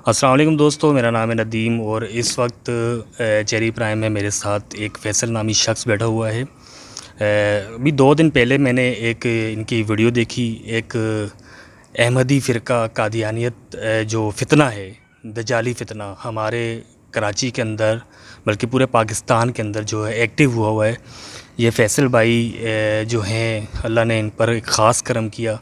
السلام علیکم دوستو، میرا نام ہے ندیم اور اس وقت چیری پرائم میں میرے ساتھ ایک فیصل نامی شخص بیٹھا ہوا ہے۔ ابھی 2 دن پہلے میں نے ایک ان کی ویڈیو دیکھی، ایک احمدی فرقہ قادیانیت جو فتنہ ہے، دجالی فتنہ ہمارے کراچی کے اندر بلکہ پورے پاکستان کے اندر جو ہے ایکٹیو ہوا ہے۔ یہ فیصل بھائی جو ہیں، اللہ نے ان پر ایک خاص کرم کیا۔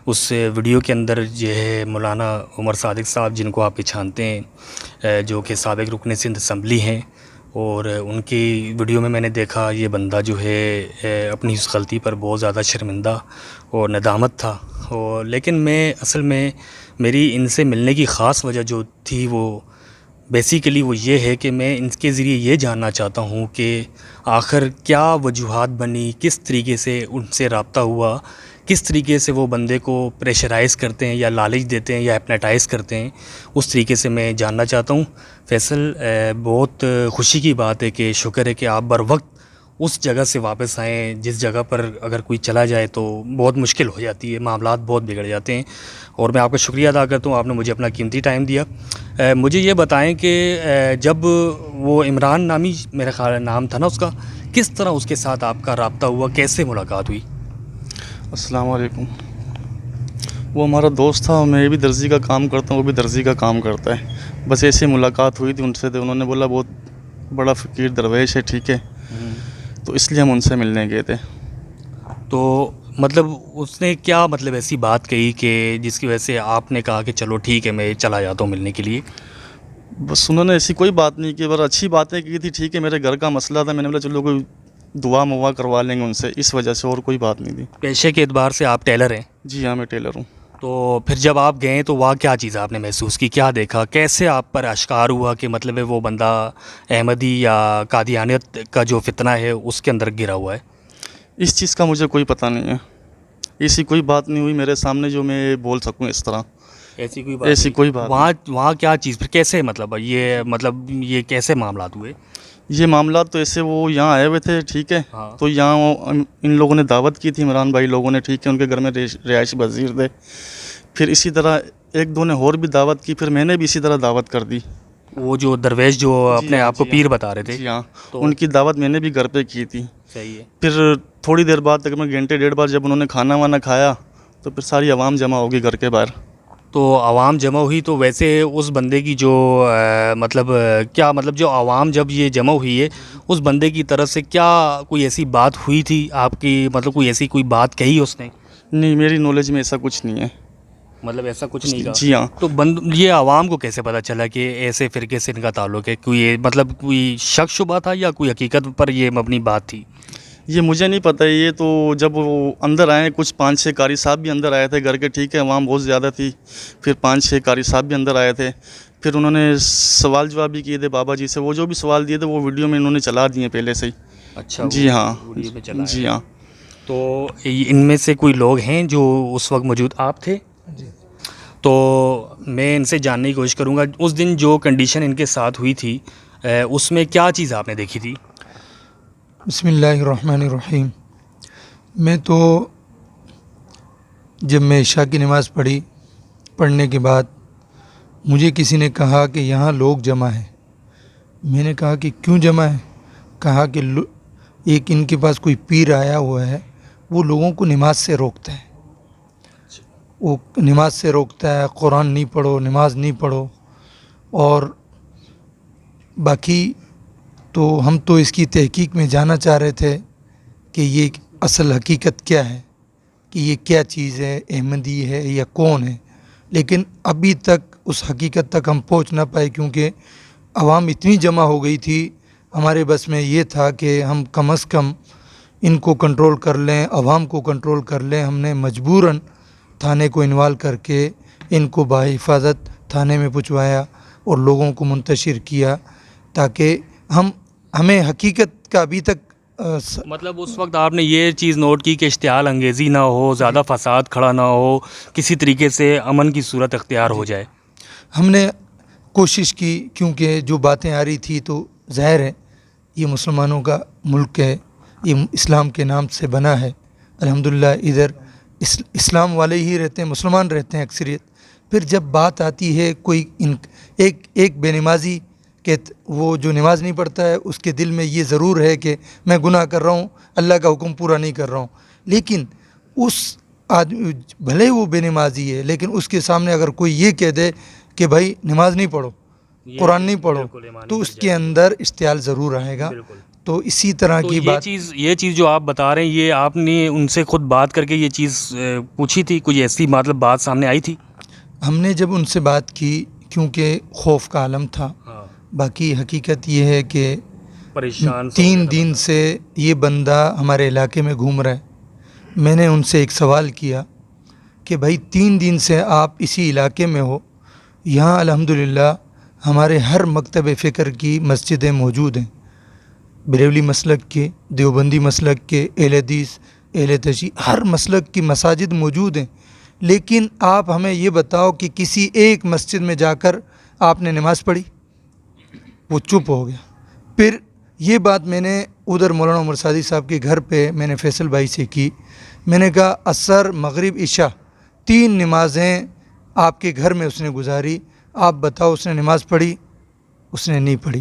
اس ویڈیو کے اندر جو ہے مولانا عمر صادق صاحب، جن کو آپ پہچانتے ہیں، جو کہ سابق رکن سندھ اسمبلی ہیں، اور ان کی ویڈیو میں نے دیکھا یہ بندہ جو ہے اپنی اس غلطی پر بہت زیادہ شرمندہ اور ندامت تھا۔ لیکن میں اصل میں میری ان سے ملنے کی خاص وجہ جو تھی وہ بیسیکلی وہ یہ ہے کہ میں ان کے ذریعے یہ جاننا چاہتا ہوں کہ آخر کیا وجوہات بنی، کس طریقے سے ان سے رابطہ ہوا، کس طریقے سے وہ بندے کو پریشرائز کرتے ہیں یا لالچ دیتے ہیں یا ہپناٹائز کرتے ہیں، اس طریقے سے میں جاننا چاہتا ہوں۔ فیصل، بہت خوشی کی بات ہے کہ شکر ہے کہ آپ بر وقت اس جگہ سے واپس آئیں جس جگہ پر اگر کوئی چلا جائے تو بہت مشکل ہو جاتی ہے، معاملات بہت بگڑ جاتے ہیں، اور میں آپ کا شکریہ ادا کرتا ہوں، آپ نے مجھے اپنا قیمتی ٹائم دیا۔ مجھے یہ بتائیں کہ جب وہ عمران نامی میرا خیال نام تھا نا اس کا، کس طرح اس کے ساتھ آپ کا رابطہ ہوا، کیسے ملاقات ہوئی؟ السلام علیکم۔ وہ ہمارا دوست تھا، میں بھی درزی کا کام کرتا ہوں، وہ بھی درزی کا کام کرتا ہے، بس ایسے ملاقات ہوئی تھی ان سے، تو انہوں نے بولا بہت بڑا فقیر درویش ہے، ٹھیک ہے، تو اس لیے ہم ان سے ملنے گئے تھے۔ تو مطلب اس نے کیا ایسی بات کہی کہ جس کی وجہ سے آپ نے کہا کہ چلو ٹھیک ہے میں چلا جاتا ہوں ملنے کے لیے؟ بس انہوں نے ایسی کوئی بات نہیں کی، بس اچھی باتیں کی تھی، ٹھیک ہے، میرے گھر کا مسئلہ تھا، میں نے بولا چلو کوئی دعا موا کروا لیں گے ان سے، اس وجہ سے، اور کوئی بات نہیں تھی۔ پیشے کے اعتبار سے آپ ٹیلر ہیں؟ جی ہاں، میں ٹیلر ہوں۔ تو پھر جب آپ گئے تو وہاں کیا چیز آپ نے محسوس کی، کیا دیکھا، کیسے آپ پر اشکار ہوا کہ وہ بندہ احمدی یا قادیانیت کا جو فتنہ ہے اس کے اندر گرا ہوا ہے؟ اس چیز کا مجھے کوئی پتہ نہیں ہے، ایسی کوئی بات نہیں ہوئی میرے سامنے جو میں بول سکوں اس طرح، ایسی کوئی بات ایسی کوئی بات نہیں۔ وہاں کیا چیز پھر کیسے یہ کیسے معاملات ہوئے؟ یہ معاملات تو ایسے، وہ یہاں آئے ہوئے تھے، ٹھیک ہے، ہاں۔ تو یہاں ان لوگوں نے دعوت کی تھی، عمران بھائی لوگوں نے، ٹھیک ہے، ان کے گھر میں رہائشی پذیر تھے، پھر اسی طرح ایک دو نے اور بھی دعوت کی، پھر میں نے بھی اسی طرح دعوت کر دی۔ وہ جو درویش جو اپنے آپ کو پیر بتا رہے تھے؟ جی ہاں، ان کی دعوت میں نے بھی گھر پہ کی تھی۔ صحیح ہے۔ پھر تھوڑی دیر بعد، تقریباً گھنٹے ڈیڑھ بعد، جب انہوں نے کھانا وانا کھایا تو پھر ساری عوام جمع ہوگی گھر کے باہر۔ تو عوام جمع ہوئی تو ویسے اس بندے کی جو جو عوام جب یہ جمع ہوئی ہے، اس بندے کی طرف سے کیا کوئی ایسی بات ہوئی تھی آپ کی، کوئی ایسی کوئی بات کہی اس نے؟ نہیں، میری نالج میں ایسا کچھ نہیں ہے۔ ایسا کچھ نہیں کہا؟ جی ہاں۔ تو یہ عوام کو کیسے پتہ چلا کہ ایسے فرقے سے ان کا تعلق ہے؟ کوئی شک شبہ تھا یا کوئی حقیقت پر یہ مبنی بات تھی؟ یہ مجھے نہیں پتہ، یہ تو جب وہ اندر آئے، کچھ 5-6 قاری صاحب بھی اندر آئے تھے گھر کے، ٹھیک ہے، عوام بہت زیادہ تھی، پھر 5-6 قاری صاحب بھی اندر آئے تھے، پھر انہوں نے سوال جواب بھی کیے تھے بابا جی سے، وہ جو بھی سوال دیے تھے وہ ویڈیو میں انہوں نے چلا دیے پہلے سے ہی۔ اچھا، جی ہاں، ویڈیو میں چلا ہے۔ جی ہاں۔ تو ان میں سے کوئی لوگ ہیں جو اس وقت موجود؟ آپ تھے؟ جی۔ تو میں ان سے جاننے کی کوشش کروں گا، اس دن جو کنڈیشن ان کے ساتھ ہوئی تھی اس میں کیا چیز آپ نے دیکھی تھی؟ بسم اللہ الرحمن الرحیم۔ میں تو جب میں عشاء کی نماز پڑھنے کے بعد مجھے کسی نے کہا کہ یہاں لوگ جمع ہیں۔ میں نے کہا کہ کیوں جمع ہے؟ کہا کہ ایک ان کے پاس کوئی پیر آیا ہوا ہے، وہ لوگوں کو نماز سے روکتا ہے، وہ نماز سے روکتا ہے، قرآن نہیں پڑھو، نماز نہیں پڑھو، اور باقی تو ہم تو اس کی تحقیق میں جاننا چاہ رہے تھے کہ یہ اصل حقیقت کیا ہے، کہ یہ کیا چیز ہے، احمدی ہے یا کون ہے، لیکن ابھی تک اس حقیقت تک ہم پہنچ نہ پائے کیونکہ عوام اتنی جمع ہو گئی تھی۔ ہمارے بس میں یہ تھا کہ ہم کم از کم ان کو کنٹرول کر لیں، عوام کو کنٹرول کر لیں۔ ہم نے مجبوراً تھانے کو انوالو کر کے ان کو بحفاظت تھانے میں پہنچوایا اور لوگوں کو منتشر کیا تاکہ ہمیں حقیقت کا ابھی تک اس وقت آپ نے یہ چیز نوٹ کی کہ اشتعال انگیزی نہ ہو، زیادہ فساد کھڑا نہ ہو، کسی طریقے سے امن کی صورت اختیار ہو جائے؟ ہم نے کوشش کی کیونکہ جو باتیں آ رہی تھی تو ظاہر ہے یہ مسلمانوں کا ملک ہے، یہ اسلام کے نام سے بنا ہے، الحمدللہ ادھر اسلام والے ہی رہتے ہیں، مسلمان رہتے ہیں اکثریت، پھر جب بات آتی ہے کوئی ایک بے نمازی کہ وہ جو نماز نہیں پڑھتا ہے اس کے دل میں یہ ضرور ہے کہ میں گناہ کر رہا ہوں، اللہ کا حکم پورا نہیں کر رہا ہوں، لیکن اس آدمی بھلے وہ بے نمازی ہے لیکن اس کے سامنے اگر کوئی یہ کہہ دے کہ بھائی نماز نہیں پڑھو، قرآن نہیں پڑھو، تو اس کے اندر اشتعال ضرور آئے گا۔ تو اسی طرح تو کی بات یہ چیز جو آپ بتا رہے ہیں، یہ آپ نے ان سے خود بات کر کے یہ چیز پوچھی تھی؟ کوئی ایسی مطلب بات سامنے آئی تھی؟ ہم نے جب ان سے بات کی، کیونکہ خوف کا عالم تھا، باقی حقیقت یہ ہے کہ پریشان 3 دن سے یہ بندہ ہمارے علاقے میں گھوم رہا ہے۔ میں نے ان سے ایک سوال کیا کہ بھائی 3 دن سے آپ اسی علاقے میں ہو، یہاں الحمدللہ ہمارے ہر مکتب فکر کی مسجدیں موجود ہیں، بریلوی مسلک کے، دیوبندی مسلک کے، اہل حدیث، اہل تشیع، ہر مسلک کی مساجد موجود ہیں، لیکن آپ ہمیں یہ بتاؤ کہ کسی ایک مسجد میں جا کر آپ نے نماز پڑھی؟ وہ چپ ہو گیا۔ پھر یہ بات میں نے ادھر مولانا عمر سعدی صاحب کے گھر پہ میں نے فیصل بھائی سے کی، میں نے کہا عصر، مغرب، عشاء 3 نمازیں آپ کے گھر میں اس نے گزاری، آپ بتاؤ اس نے نماز پڑھی؟ اس نے نہیں پڑھی۔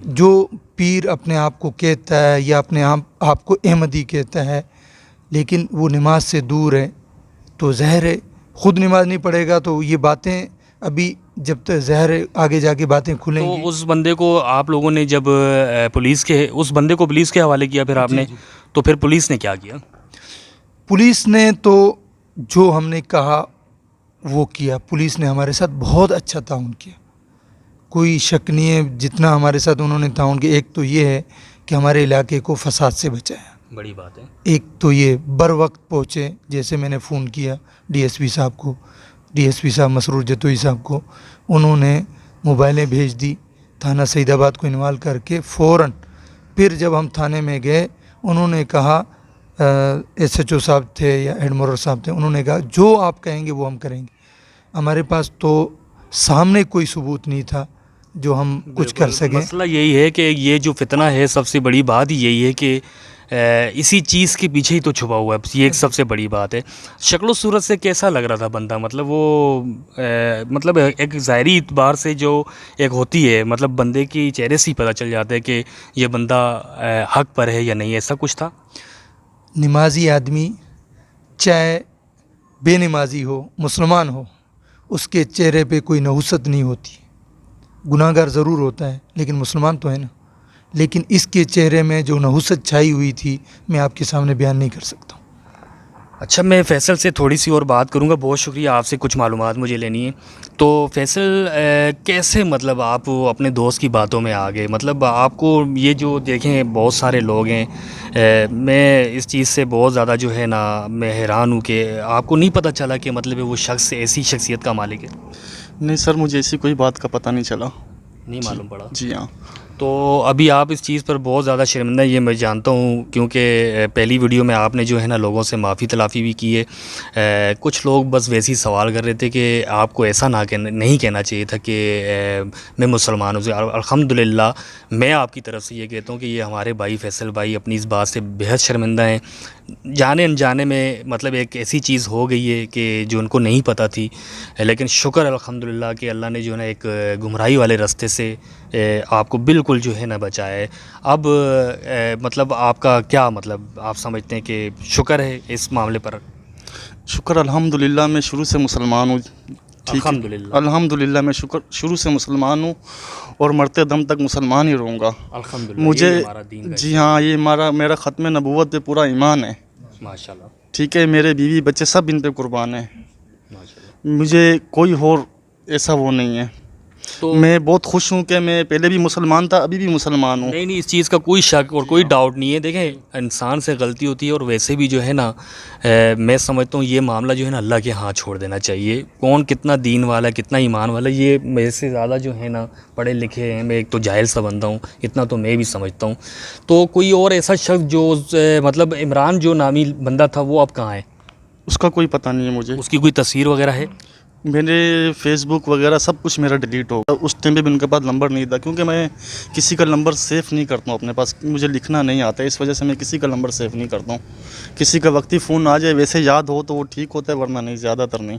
جو پیر اپنے آپ کو کہتا ہے یا اپنے آپ کو احمدی کہتا ہے لیکن وہ نماز سے دور ہے، تو ظاہر ہے خود نماز نہیں پڑھے گا تو یہ باتیں ابھی جب تک ظاہر ہے آگے جا کے باتیں کھلیں گی۔ تو اس بندے کو آپ لوگوں نے جب اس بندے کو پولیس کے حوالے کیا پھر آپ نے، تو پھر پولیس نے کیا کیا؟ پولیس نے تو جو ہم نے کہا وہ کیا، پولیس نے ہمارے ساتھ بہت اچھا تعاون کیا، کوئی شک نہیں ہے جتنا ہمارے ساتھ انہوں نے تعاون کیا۔ ایک تو یہ ہے کہ ہمارے علاقے کو فساد سے بچایا، بڑی بات ہے۔ ایک تو یہ بر وقت پہنچے، جیسے میں نے فون کیا ڈی ایس پی صاحب کو، ڈی ایس پی صاحب مسرور جتوئی صاحب کو، انہوں نے موبائلیں بھیج دی، تھانہ سعید آباد کو انوالو کر کے فوراً۔ پھر جب ہم تھانے میں گئے، انہوں نے کہا، ایس ایچ او صاحب تھے یا ہیڈ مورر صاحب تھے، انہوں نے کہا جو آپ کہیں گے وہ ہم کریں گے۔ ہمارے پاس تو سامنے کوئی ثبوت نہیں تھا جو ہم کچھ کر سکیں۔ مسئلہ یہی ہے کہ یہ جو فتنہ ہے، سب سے بڑی بات یہی ہے کہ اسی چیز کے پیچھے ہی تو چھپا ہوا ہے، یہ ایک سب سے بڑی بات ہے۔ شکل و صورت سے کیسا لگ رہا تھا بندہ؟ مطلب وہ مطلب ایک ظاہری اعتبار سے جو ایک ہوتی ہے، مطلب بندے کی چہرے سے ہی پتہ چل جاتا ہے کہ یہ بندہ حق پر ہے یا نہیں، ایسا کچھ تھا؟ نمازی آدمی چاہے بے نمازی ہو، مسلمان ہو، اس کے چہرے پہ کوئی نحوست نہیں ہوتی، گناہ گار ضرور ہوتا ہے لیکن مسلمان تو ہے نا۔ لیکن اس کے چہرے میں جو نحوست چھائی ہوئی تھی میں آپ کے سامنے بیان نہیں کر سکتا ہوں۔ اچھا، میں فیصل سے تھوڑی سی اور بات کروں گا، بہت شکریہ، آپ سے کچھ معلومات مجھے لینی ہے۔ تو فیصل، کیسے مطلب آپ اپنے دوست کی باتوں میں آ گئے؟ مطلب آپ کو یہ جو دیکھیں بہت سارے لوگ ہیں، میں اس چیز سے بہت زیادہ جو ہے نا میں حیران ہوں کہ آپ کو نہیں پتہ چلا کہ مطلب وہ شخص ایسی شخصیت کا مالک ہے؟ نہیں سر، مجھے ایسی کوئی بات کا پتہ نہیں چلا۔ نہیں معلوم پڑا؟ جی ہاں۔ تو ابھی آپ اس چیز پر بہت زیادہ شرمندہ، یہ میں جانتا ہوں، کیونکہ پہلی ویڈیو میں آپ نے جو ہے نا لوگوں سے معافی تلافی بھی کی ہے۔ کچھ لوگ بس ویسے ہی سوال کر رہے تھے کہ آپ کو ایسا نہیں کہنا چاہیے تھا کہ میں مسلمان ہوں۔ الحمدللہ میں آپ کی طرف سے یہ کہتا ہوں کہ یہ ہمارے بھائی فیصل بھائی اپنی اس بات سے بہت شرمندہ ہیں، جانے انجانے میں مطلب ایک ایسی چیز ہو گئی ہے کہ جو ان کو نہیں پتہ تھی، لیکن شکر الحمدللہ کہ اللہ نے جو ہے نا ایک گمراہی والے راستے سے آپ کو بالکل جو ہے نا بچایا ہے۔ اب مطلب آپ کا کیا مطلب آپ سمجھتے ہیں کہ شکر ہے اس معاملے پر؟ شکر الحمدللہ، میں شروع سے مسلمان ہوں۔ الحمدللہ الحمدللہ میں شروع سے مسلمان ہوں اور مرتے دم تک مسلمان ہی رہوں گا۔ الحمدللہ، مجھے یہ ہمارا دین کا جی ہاں، یہ میرا ختم نبوت پہ پورا ایمان ہے۔ ماشاءاللہ، ٹھیک ہے، میرے بیوی بچے سب ان پہ قربان ہیں۔ ماشاءاللہ۔ مجھے کوئی اور ایسا وہ نہیں ہے۔ تو میں بہت خوش ہوں کہ میں پہلے بھی مسلمان تھا، ابھی بھی مسلمان ہوں۔ نہیں، اس چیز کا کوئی شک اور کوئی ڈاؤٹ نہیں ہے۔ دیکھیں، انسان سے غلطی ہوتی ہے، اور ویسے بھی جو ہے نا میں سمجھتا ہوں یہ معاملہ جو ہے نا اللہ کے ہاں چھوڑ دینا چاہیے۔ کون کتنا دین والا ہے، کتنا ایمان والا ہے، یہ میرے سے زیادہ جو ہے نا پڑھے لکھے ہیں، میں ایک تو جاہل سا بندہ ہوں، اتنا تو میں بھی سمجھتا ہوں۔ تو کوئی اور ایسا شخص جو مطلب عمران جو نامی بندہ تھا، وہ اب کہاں ہے؟ اس کا کوئی پتہ نہیں ہے مجھے۔ اس کی کوئی تصویر وغیرہ ہے؟ میرے فیس بک وغیرہ سب کچھ میرا ڈیلیٹ ہو گیا۔ اس ٹائم پہ بھی ان کے پاس نمبر نہیں تھا، کیونکہ میں کسی کا نمبر سیو نہیں کرتا ہوں اپنے پاس، مجھے لکھنا نہیں آتا ہے، اس وجہ سے میں کسی کا نمبر سیو نہیں کرتا ہوں۔ کسی کا وقتی فون آ جائے، ویسے یاد ہو تو وہ ٹھیک ہوتا ہے، ورنہ نہیں، زیادہ تر نہیں۔